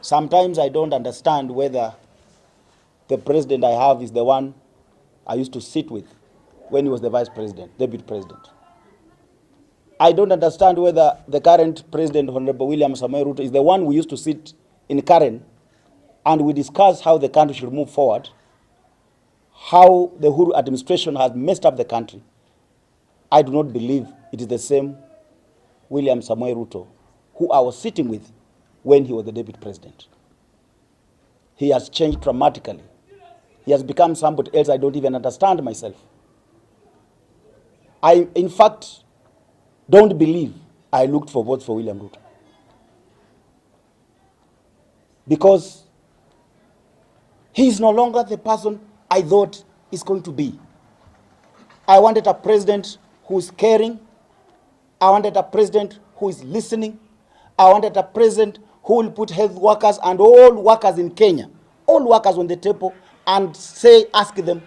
sometimes I don't understand whether the president I have is the one I used to sit with when he was the vice president, deputy president. I don't understand whether the current president, Honorable William Samoei Ruto, is the one we used to sit in Karen and we discuss how the country should move forward, how the Uhuru administration has messed up the country. I do not believe it is the same William Samoei Ruto who I was sitting with when he was the deputy president. He has changed dramatically. He has become somebody else I don't even understand myself. I, in fact, don't believe I looked for votes for William Ruto. Because he is no longer the person I thought is going to be. I wanted a president who is caring. I wanted a president who is listening. I wanted a president who will put health workers and all workers in Kenya, all workers on the table, and ask them,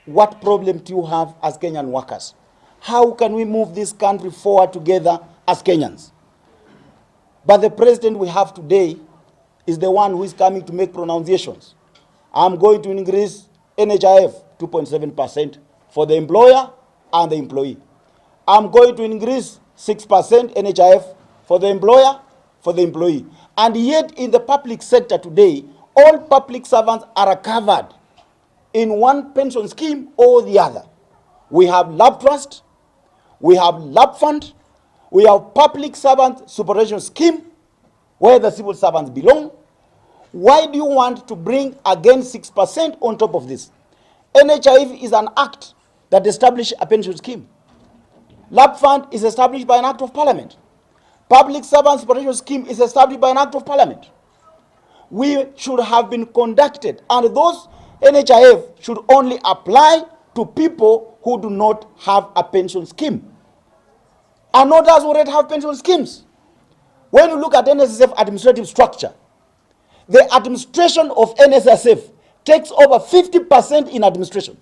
what problem do you have as Kenyan workers? How can we move this country forward together as Kenyans? But the president we have today is the one who is coming to make pronunciations. I'm going to increase NHIF 2.7% for the employer and the employee. I'm going to increase 6% NHIF for the employer, for the employee. And yet in the public sector today, all public servants are covered in one pension scheme or the other. We have lab trust, we have lab fund, we have public servant superannuation scheme where the civil servants belong. Why do you want to bring again 6% on top of this? NHIF is an act that establishes a pension scheme. Lab fund is established by an act of parliament. Public servant superannuation scheme is established by an act of parliament. We should have been conducted, and those NHIF should only apply to people who do not have a pension scheme. And not others who already have pension schemes. When you look at NSSF administrative structure, the administration of NSSF takes over 50% in administration.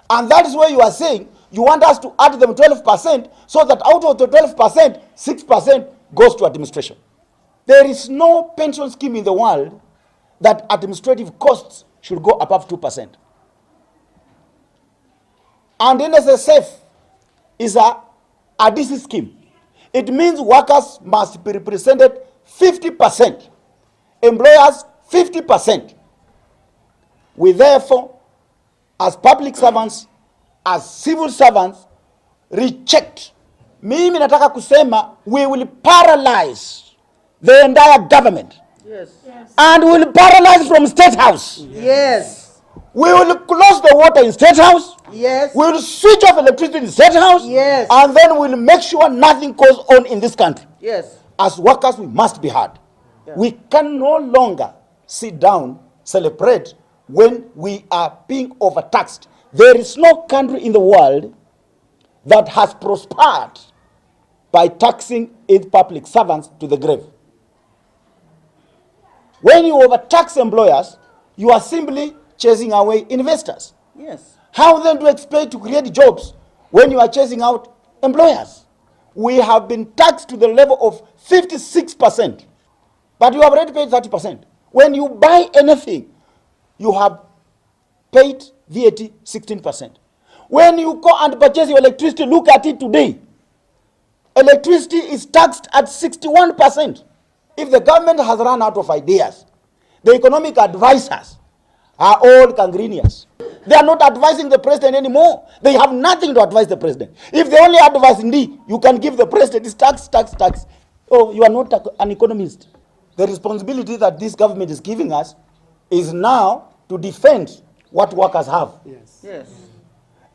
And that is where you are saying you want us to add them 12% so that out of the 12%, 6% goes to administration. There is no pension scheme in the world that administrative costs should go above 2%. And NSSF is a DC scheme. It means workers must be represented 50%, employers 50%. We therefore, as public servants, as civil servants, reject. Mimi nataka kusema we will paralyze the entire government. Yes. Yes. And we will paralyze from State House. Yes. We will close the water in State House. Yes. We will switch off electricity in State House. Yes. And then we will make sure nothing goes on in this country. Yes. As workers, we must be heard. Yeah. We can no longer sit down, celebrate when we are being overtaxed. There is no country in the world that has prospered by taxing its public servants to the grave. When you overtax employers, you are simply chasing away investors. Yes. How then do you expect to create jobs when you are chasing out employers? We have been taxed to the level of 56%, but you have already paid 30%. When you buy anything, you have paid VAT 16%. When you go and purchase your electricity, look at it today. Electricity is taxed at 61%. If the government has run out of ideas, the economic advisors are all gangrenians. They are not advising the president anymore. They have nothing to advise the president. If they only advise indeed, you can give the president this tax, tax, tax. Oh, you are not an economist. The responsibility that this government is giving us is now to defend what workers have. Yes. Yes.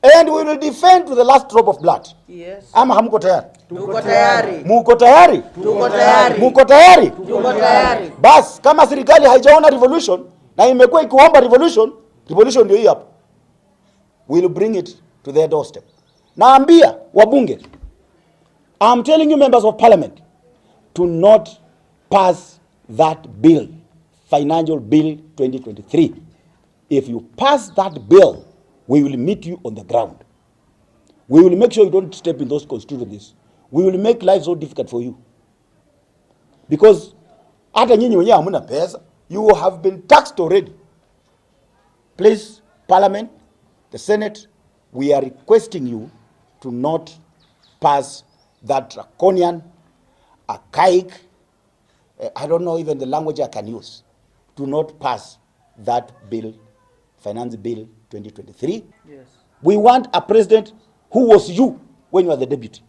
And we will defend to the last drop of blood. Yes. Ama hamko tayari? Tuko tayari. Muko tayari? Tuko tayari. Muko tayari? Tuko tayari. Bas, kama serikali haijaona revolution na imekuwa ikiomba revolution ndio hii hapa. We'll bring it to their doorstep. Naambia wabunge, I'm telling you members of parliament, to not pass that bill, Financial Bill 2023. If you pass that bill, we will meet you on the ground. We will make sure you don't step in those constituencies. We will make life so difficult for you. Because Hata nyinyi wenyewe hamna pesa. You have been taxed already. Please, Parliament, the Senate, we are requesting you to not pass that draconian, archaic, I don't know even the language I can use. Do not pass that bill, Finance Bill 2023. Yes. We want a president who was you when you are the deputy.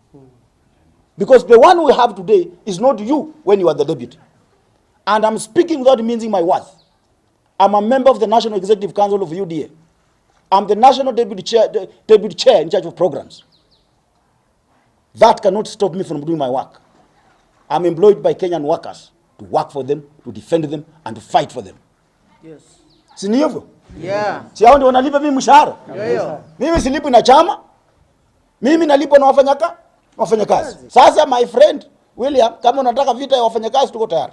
Because the one we have today is not you when you are the deputy. And I'm speaking without mincing my words. I'm a member of the National Executive Council of UDA. I'm the National Deputy Chair in charge of programs. That cannot stop me from doing my work. I'm employed by Kenyan workers to work for them, to defend them, and to fight for them. Yes. Si ni hivyo? Yeah. Si hao ndio wanalipa mimi mshahara? Yeah. Mimi silipi na chama. Mimi nalipo na wafanyakazi. Sasa my friend William, kama unataka vita ya wafanyakazi tuko tayari.